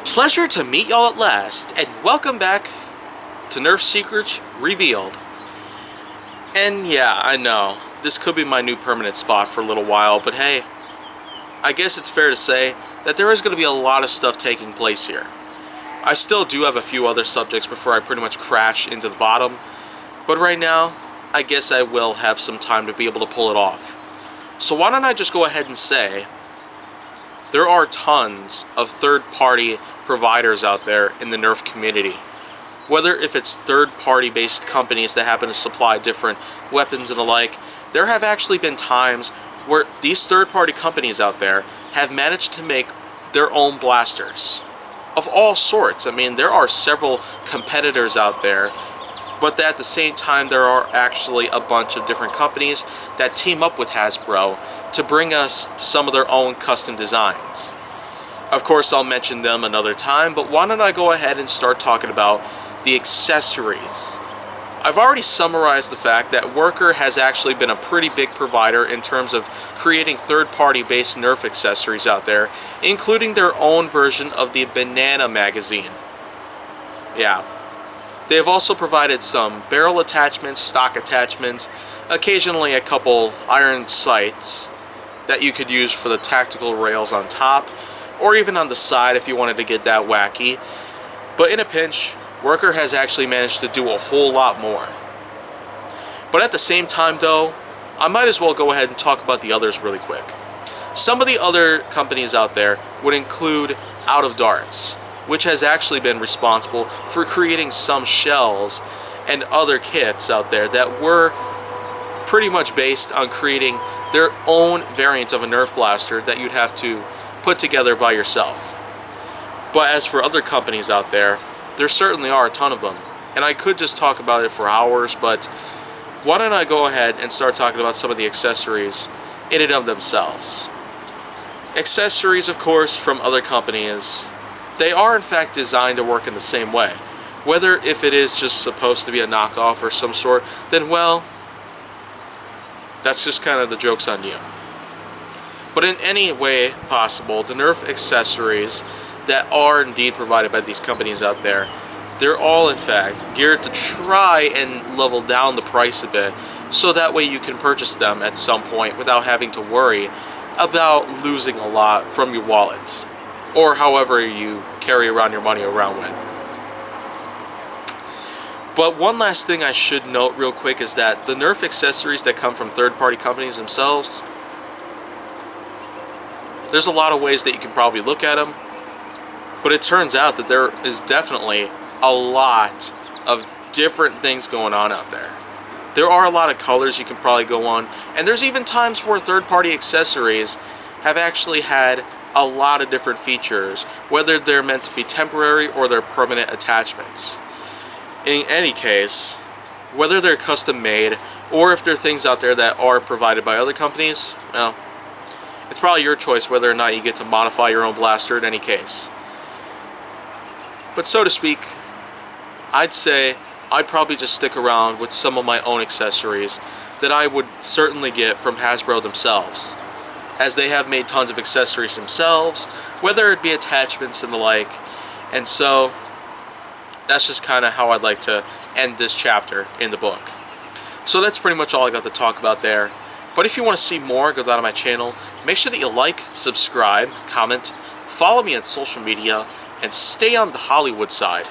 Pleasure to meet y'all at last, and welcome back to Nerf Secrets Revealed. And yeah, I know, this could be my new permanent spot for a little while, but hey, I guess it's fair to say that there is going to be a lot of stuff taking place here. I still do have a few other subjects before I pretty much crash into the bottom, but right now, I guess I will have some time to be able to pull it off. So why don't I just go ahead and say, there are tons of third-party providers out there in the Nerf community. Whether if it's third-party based companies that happen to supply different weapons and the like, there have actually been times where these third-party companies out there have managed to make their own blasters of all sorts. I mean, there are several competitors out there, but at the same time there are actually a bunch of different companies that team up with Hasbro to bring us some of their own custom designs. Of course, I'll mention them another time, but why don't I go ahead and start talking about the accessories. I've already summarized the fact that Worker has actually been a pretty big provider in terms of creating third-party based Nerf accessories out there, including their own version of the Banana magazine. Yeah. They have also provided some barrel attachments, stock attachments, occasionally a couple iron sights that you could use for the tactical rails on top, or even on the side if you wanted to get that wacky. But in a pinch, Worker has actually managed to do a whole lot more. But at the same time though, I might as well go ahead and talk about the others really quick. Some of the other companies out there would include Out of Darts, which has actually been responsible for creating some shells and other kits out there that were pretty much based on creating their own variant of a Nerf blaster that you'd have to put together by yourself. But as for other companies out there certainly are a ton of them, and I could just talk about it for hours, but why don't I go ahead and start talking about some of the accessories in and of themselves. Accessories, of course, from other companies, they are in fact designed to work in the same way. Whether if it is just supposed to be a knockoff or some sort, then well, that's just kind of the joke's on you. But in any way possible, the Nerf accessories that are indeed provided by these companies out there, they're all in fact geared to try and level down the price a bit, so that way you can purchase them at some point without having to worry about losing a lot from your wallet, or however you carry around your money around with. But one last thing I should note real quick is that the Nerf accessories that come from third-party companies themselves, there's a lot of ways that you can probably look at them, but it turns out that there is definitely a lot of different things going on out there. There are a lot of colors you can probably go on, and there's even times where third-party accessories have actually had a lot of different features, whether they're meant to be temporary or they're permanent attachments. In any case, whether they're custom made or if they're things out there that are provided by other companies, well, it's probably your choice whether or not you get to modify your own blaster in any case. But so to speak, I'd say I'd probably just stick around with some of my own accessories that I would certainly get from Hasbro themselves, as they have made tons of accessories themselves, whether it be attachments and the like. And so that's just kind of how I'd like to end this chapter in the book. So that's pretty much all I got to talk about there. But if you want to see more, go down to my channel. Make sure that you like, subscribe, comment, follow me on social media, and stay on the Hollywood side.